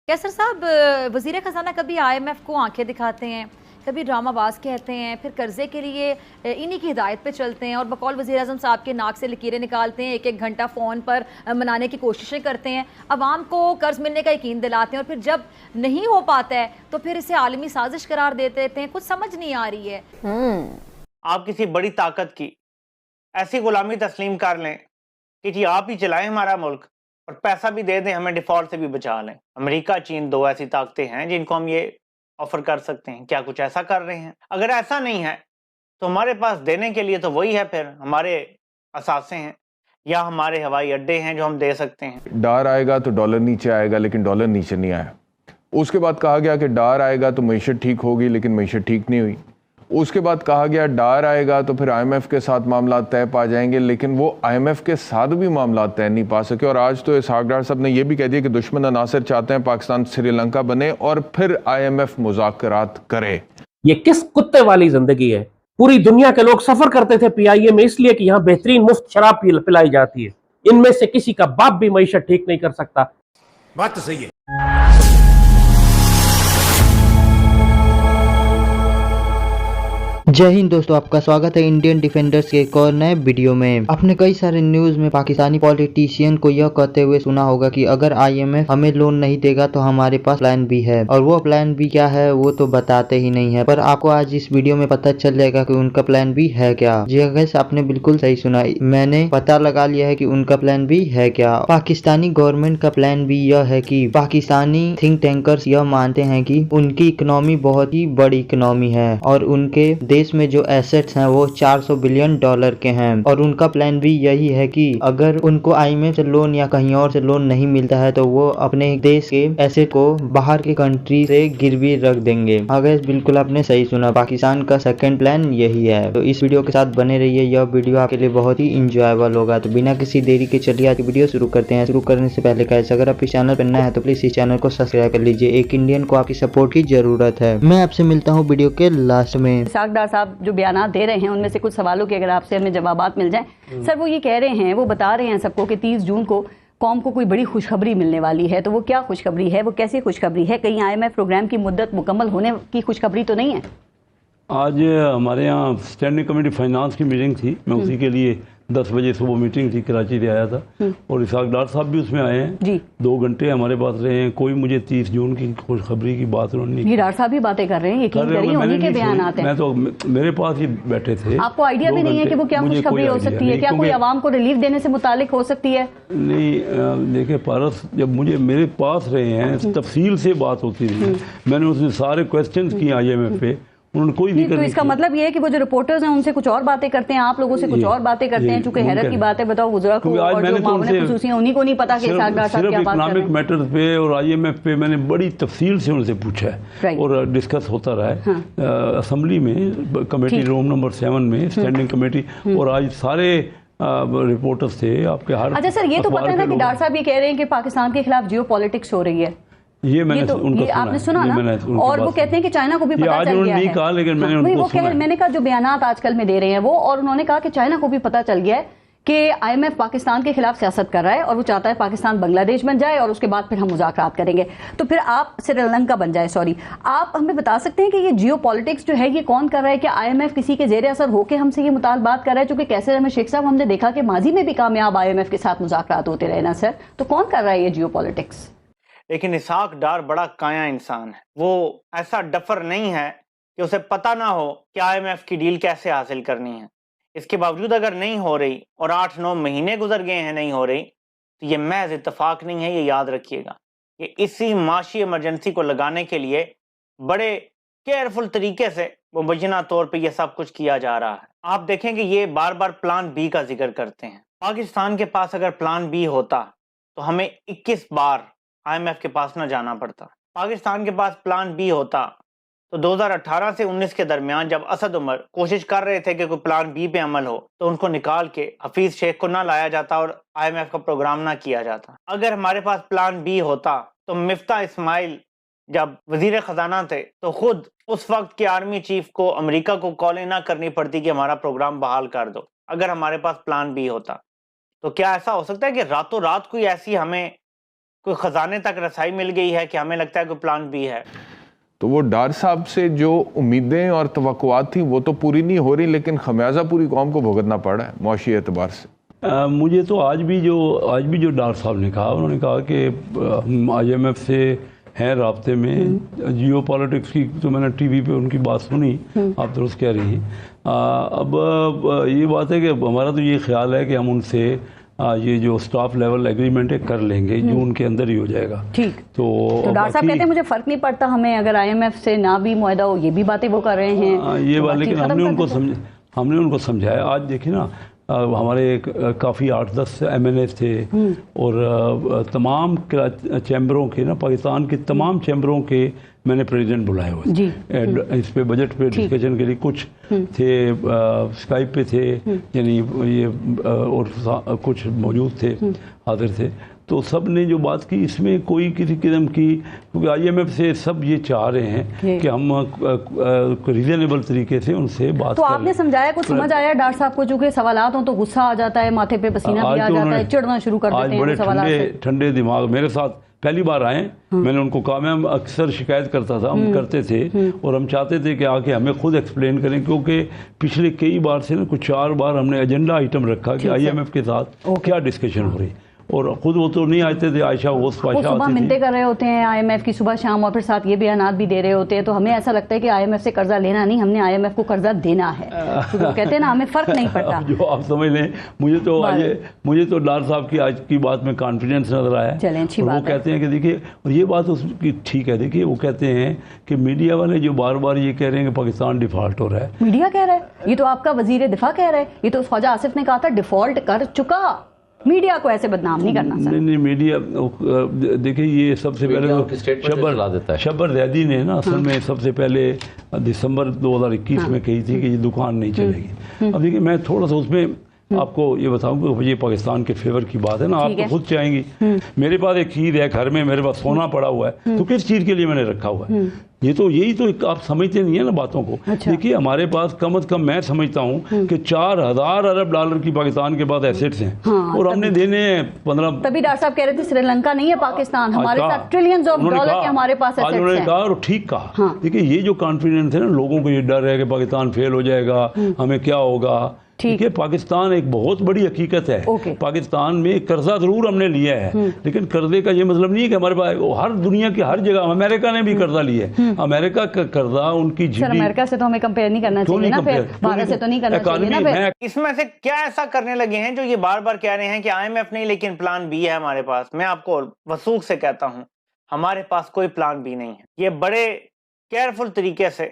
कैसर साहब, वज़ीर ख़ज़ाना कभी IMF को आंखें दिखाते हैं, कभी ड्रामाबाज कहते हैं, फिर कर्ज़े के लिए इन्हीं की हिदायत पे चलते हैं और बकौल वज़ीर आज़म साहब के नाक से लकीरें निकालते हैं, एक एक घंटा फ़ोन पर मनाने की कोशिशें करते हैं, अवाम को कर्ज़ मिलने का यकीन दिलाते हैं और फिर जब नहीं हो पाता है तो फिर इसे आलमी साजिश करार दे देते हैं। कुछ समझ नहीं आ रही है। आप किसी बड़ी ताकत की ऐसी गुलामी तस्लीम कर लें कि जी आप ही चलाएं हमारा मुल्क और पैसा भी दे दें, हमें डिफॉल्ट से भी बचा लें। अमेरिका, चीन दो ऐसी ताकतें हैं जिनको हम ये ऑफर कर सकते हैं। क्या कुछ ऐसा कर रहे हैं? अगर ऐसा नहीं है तो हमारे पास देने के लिए तो वही है, फिर हमारे असासे हैं या हमारे हवाई अड्डे हैं जो हम दे सकते हैं। डर आएगा तो डॉलर नीचे आएगा, लेकिन डॉलर नीचे नहीं आया। उसके बाद कहा गया कि डर आएगा तो मईशत ठीक होगी, लेकिन मईशत ठीक नहीं हुई। उसके बाद कहा गया डर आएगा तो फिर IMF के साथ मामला तय पा जाएंगे, लेकिन वो IMF के साथ भी मामला तय नहीं पा सके। और आज तो इसहाक डार साहब ने यह भी कह दिया कि दुश्मन अनासर चाहते हैं पाकिस्तान श्रीलंका बने और फिर IMF मुज़ाकरात करे। ये किस कुत्ते वाली जिंदगी है? पूरी दुनिया के लोग सफर करते थे PIA में इसलिए कि यहाँ बेहतरीन मुफ्त शराब पिलाई जाती है। इनमें से किसी का बाप भी मईशत ठीक नहीं कर सकता। बात तो सही है। जय हिंद दोस्तों, आपका स्वागत है इंडियन डिफेंडर्स के एक और नए वीडियो में। आपने कई सारे न्यूज में पाकिस्तानी पॉलिटिशियन को यह कहते हुए सुना होगा कि अगर IMF हमें लोन नहीं देगा तो हमारे पास प्लान बी है, और वो प्लान बी क्या है वो तो बताते ही नहीं है। पर आपको आज इस वीडियो में पता चल जाएगा कि उनका प्लान बी है क्या। जी गाइस, आपने बिल्कुल सही सुना, मैंने पता लगा लिया है कि उनका प्लान बी है क्या। पाकिस्तानी गवर्नमेंट का प्लान बी यह है कि पाकिस्तानी थिंक टैंकर्स यह मानते हैं कि उनकी इकोनॉमी बहुत ही बड़ी इकोनॉमी है और उनके देश में जो एसेट्स हैं वो 400 बिलियन डॉलर के हैं, और उनका प्लान भी यही है कि अगर उनको IMF से लोन या कहीं और से लोन नहीं मिलता है तो वो अपने देश के एसेट को बाहर के कंट्री से गिरवी रख देंगे। अगर बिल्कुल आपने सही सुना, पाकिस्तान का सेकंड प्लान यही है। तो इस वीडियो के साथ बने रहिए, यह वीडियो आपके लिए बहुत ही इंजॉयबल होगा। तो बिना किसी देरी के चलिए आज वीडियो शुरू करते हैं। शुरू करने से पहले कैसे, अगर आप इस चैनल पर नए हैं तो प्लीज इस चैनल को सब्सक्राइब कर लीजिए। एक इंडियन को आपकी सपोर्ट की जरूरत है। मैं आपसे मिलता हूँ वीडियो के लास्ट में। इसहाक डार साहब जो बयान दे रहे हैं उनमें से कुछ सवालों के अगर आपसे हमें जवाबात मिल जाए। सर, वो ये कह रहे हैं, वो बता रहे हैं सबको कि 30 जून को कौम को कोई बड़ी खुशखबरी मिलने वाली है। तो वो क्या खुशखबरी है, वो कैसी खुशखबरी है? कहीं IMF प्रोग्राम की मुद्दत मुकम्मल होने की खुशखबरी तो नहीं है? आज हमारे यहाँ स्टैंडिंग कमेटी फाइनेंस की मीटिंग थी। मैं उसी के लिए 10 बजे सुबह मीटिंग थी, कराची से आया था और इसहाक डार साहब भी उसमें आए हैं जी। 2 घंटे हमारे पास रहे हैं। कोई मुझे 30 जून की खुशखबरी की बात उन्होंने नहीं। ये डार साहब भी बातें कर रहे हैं, यकीन करिए उन्हीं के बयान आते हैं। मैं तो मेरे पास ही बैठे थे। आपको आइडिया भी नहीं है कि वो क्या खुशखबरी हो सकती है? क्या कोई आवाम को रिलीफ देने से मुतालिक हो सकती है? नहीं, देखिए पारस, जब मेरे पास रहे हैं तफसील से बात होती रही, मैंने उसमें सारे क्वेश्चन किए IMF पे, कोई तो इसका मतलब ये है कि वो जो रिपोर्टर्स हैं उनसे कुछ और बातें करते हैं, आप लोगों से कुछ और बातें करते हैं। चूंकि हैरत की बात है, बताओ गुजरा को और जो मामले खुसूसी हैं उन्हीं को नहीं पता कि इसहाक डार साहब क्या बात कर रहे हैं। इकोनॉमिक मैटर्स पे और IMF पे मैंने बड़ी तफसील से उनसे पूछा है और डिस्कस होता रहा है असेंबली में, कमेटी रूम नंबर 7 में, स्टैंडिंग कमेटी। और आज सारे रिपोर्टर्स थे आपके हर। अच्छा सर, ये तो पता है ना कि डार साहब ये कह रहे हैं कि पाकिस्तान के खिलाफ जियो पॉलिटिक्स हो रही है। ये मैंने उनको ये आपने सुना ना? और वो कहते हैं कि चाइना को भी पता चल गया है। कहा, लेकिन मैंने उनको सुना है। मैंने कहा जो बयानात आजकल में दे रहे हैं वो, और उन्होंने कहा कि चाइना को भी पता चल गया है कि IMF पाकिस्तान के खिलाफ सियासत कर रहा है और वो चाहता है पाकिस्तान बांग्लादेश बन जाए और उसके बाद फिर हम मुज़ाकरात करेंगे, तो फिर आप श्रीलंका बन जाए। सॉरी, आप हमें बता सकते हैं कि ये जियो पॉलिटिक्स जो है ये कौन कर रहा है? क्या IMF किसी के जेर असर होकर हमसे ये मुतालबात कर रहा है? चूंकि कैसर अहमद शेख साहब हमने देखा कि माजी में भी कामयाब IMF के साथ मुज़ाकरात होते रहे ना सर, तो कौन कर रहा है ये जियो पॉलिटिक्स? लेकिन इसहाक डार बड़ा काया इंसान है। वो ऐसा डफर नहीं है कि उसे पता ना हो कि IMF की डील कैसे हासिल करनी है। इसके बावजूद अगर नहीं हो रही और 8-9 महीने गुजर गए हैं नहीं हो रही, तो ये महज इत्तेफाक नहीं है, ये याद रखिएगा। कि इसी माशी इमरजेंसी को लगाने के लिए बड़े केयरफुल तरीके से मुबैना तौर पे ये सब कुछ किया जा रहा है। आप देखें कि ये बार बार प्लान बी का जिक्र करते हैं। पाकिस्तान के पास अगर प्लान बी होता तो हमें 21 बार IMF के पास ना जाना पड़ता। पाकिस्तान के पास प्लान बी होता तो 2018 से 19 के दरमियान जब असद उमर कोशिश कर रहे थे कि कोई प्लान बी पे अमल हो, तो उनको निकाल के हफीज शेख को ना लाया जाता और IMF का प्रोग्राम ना किया जाता। अगर हमारे पास प्लान बी होता तो मिफ्ता इस्माइल जब वजीर खजाना थे तो खुद उस वक्त के आर्मी चीफ को अमेरिका को कॉलें ना करनी पड़ती कि हमारा प्रोग्राम बहाल कर दो। अगर हमारे पास प्लान बी होता तो क्या ऐसा हो सकता है कि रातों रात कोई ऐसी हमें کوئی خزانے تک رسائی مل گئی ہے کہ ہمیں لگتا ہے کوئی پلان بی ہے. تو وہ ڈار صاحب سے جو امیدیں اور توقعات تھیں وہ تو پوری نہیں ہو رہی، لیکن خمیازہ پوری قوم کو بھگتنا پڑا ہے معاشی اعتبار سے. مجھے تو آج بھی جو ڈار صاحب نے کہا، انہوں نے کہا کہ ہم IMF سے ہیں رابطے میں. جیو پالیٹکس کی تو میں نے ٹی وی پہ ان کی بات سنی، آپ درست کہہ رہی ہیں. اب یہ بات ہے کہ ہمارا تو یہ خیال ہے کہ ہم ان سے یہ جو سٹاف لیول ایگریمنٹ ہے کر لیں گے، جون کے اندر ہی ہو جائے گا. ٹھیک. تو ڈاکٹر صاحب کہتے ہیں مجھے فرق نہیں پڑتا ہمیں اگر IMF سے نہ بھی معاہدہ ہو، یہ بھی باتیں وہ کر رہے ہیں. یہ بات، لیکن ہم نے ان کو سمجھایا. آج دیکھیں نا، ہمارے کافی 8-10 MNAs تھے اور تمام چیمبروں کے نا، پاکستان کے تمام چیمبروں کے میں نے پریزیڈنٹ بلائے ہوئے اس پہ بجٹ پہ ڈسکشن کے لیے. کچھ تھے اسکائپ پہ تھے، یعنی یہ اور کچھ موجود تھے، حاضر تھے. تو سب نے جو بات کی، اس میں کوئی کسی قسم کی، کیونکہ IMF سے سب یہ چاہ رہے ہیں کہ ہم ریزنیبل طریقے سے ان سے بات. تو آپ نے سمجھایا، کچھ سمجھ آیا ڈاکٹر صاحب کو؟ چونکہ سوالات ہوں تو غصہ آ جاتا ہے، ماتھے پہ پسینہ بھی آ جاتا ہے، چڑھنا شروع کر دیتے ہیں بڑے سوالات سے. ٹھنڈے دماغ میرے ساتھ پہلی بار آئے. میں نے ان کو کہا، میں اکثر شکایت کرتا تھا، ہم کرتے تھے اور ہم چاہتے تھے کہ آ کے ہمیں خود ایکسپلین کریں، کیونکہ پچھلے کئی بار سے نا، کچھ 4 بار ہم نے ایجنڈا آئٹم رکھا کہ IMF کے ساتھ کیا ڈسکشن ہو رہی، اور خود وہ تو نہیں آتے تھے. عائشہ وہ صبح منتیں کر رہے ہوتے ہیں IMF کی صبح شام، اور پھر ساتھ یہ بیانات بھی دے رہے ہوتے ہیں. تو ہمیں ایسا لگتا ہے کہ IMF سے قرضہ لینا نہیں، ہم نے IMF کو قرضہ دینا ہے. وہ کہتے ہیں نا، ہمیں فرق نہیں پڑتا. جو آپ سمجھ لیں، مجھے تو ڈار صاحب کی آج کی بات میں کانفیڈنس نظر آیا. چلیں، اچھی بات ہے. وہ کہتے ہیں کہ دیکھیے، اور یہ بات اس کی ٹھیک ہے. دیکھیے، وہ کہتے ہیں کہ میڈیا والے جو بار بار یہ کہہ رہے ہیں کہ پاکستان ڈیفالٹ ہو رہا ہے. میڈیا کہہ رہا ہے؟ یہ تو آپ کا وزیر دفاع کہہ رہا ہے. یہ تو خواجہ آصف نے کہا تھا ڈیفالٹ کر چکا. میڈیا کو ایسے بدنام نہیں کرنا سر. نہیں، میڈیا دیکھیں، یہ سب سے پہلے شبر زیدی نے نا، اصل میں سب سے پہلے دسمبر 2021 میں کہی تھی کہ یہ دکان نہیں چلے گی. اب دیکھیں، میں تھوڑا سا اس میں آپ کو یہ بتاؤں کہ یہ پاکستان کے فیور کی بات ہے نا. آپ تو خود چاہیں گی، میرے پاس ایک چیز ہے گھر میں، میرے پاس سونا پڑا ہوا ہے، تو کس چیز کے لیے میں نے رکھا ہوا ہے؟ یہی تو آپ سمجھتے نہیں ہیں نا باتوں کو. دیکھیے، ہمارے پاس کم از کم میں سمجھتا ہوں کہ 4000 ارب ڈالر کی پاکستان کے پاس ایسیٹس ہیں، اور ہم نے دینے ہیں 15. تبھی ڈاکٹر صاحب کہہ رہے تھے سری لنکا نہیں ہے پاکستان، ہمارے ساتھ ٹریلینز آف ڈالر کے ہمارے پاس ایسیٹس ہیں. انہوں نے کہا، اور ٹھیک کہا. دیکھیے، یہ جو کانفیڈنس ہے نا، لوگوں کو یہ ڈر ہے کہ پاکستان فیل ہو جائے گا، ہمیں کیا ہوگا. ٹھیک ہے، پاکستان ایک بہت بڑی حقیقت ہے. پاکستان میں قرضہ ضرور ہم نے لیا ہے، لیکن قرضے کا یہ مطلب نہیں ہے کہ ہمارے پاس ہر دنیا کی ہر جگہ. امریکہ نے بھی قرضہ لیا ہے. امریکہ کا قرضہ ان کی سر، امریکہ سے تو ہمیں کمپیئر نہیں کرنا چاہیے نا، پھر بھارت سے تو نہیں کرنا چاہیے نا. پھر اس میں سے کیا ایسا کرنے لگے ہیں جو یہ بار بار کہہ رہے ہیں کہ IMF نہیں لیکن پلان بی ہے ہمارے پاس؟ میں آپ کو وثوق سے کہتا ہوں، ہمارے پاس کوئی پلان بی نہیں ہے. یہ بڑے کیئرفل طریقے سے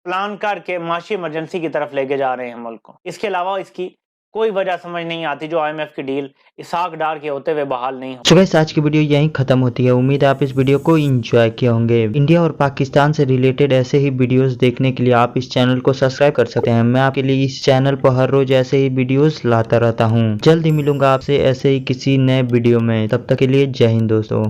پلان کر کے معاشی ایمرجنسی کی طرف لے کے جا رہے ہیں ملک کو. اس کے علاوہ اس کی کوئی وجہ سمجھ نہیں آتی جو IMF کی ڈیل اسحاق ڈار کے ہوتے ہوئے بحال نہیں ہو. گائز، آج کی ویڈیو یہیں ختم ہوتی ہے. امید ہے آپ اس ویڈیو کو انجوائے کیے ہوں گے. انڈیا اور پاکستان سے ریلیٹڈ ایسے ہی ویڈیوز دیکھنے کے لیے آپ اس چینل کو سبسکرائب کر سکتے ہیں. میں آپ کے لیے اس چینل پر ہر روز ایسے ہی ویڈیوز لاتا رہتا ہوں. جلد ہی ملوں گا آپ سے ایسے ہی کسی نئے ویڈیو میں. تب تک کے لیے جے ہند دوستو.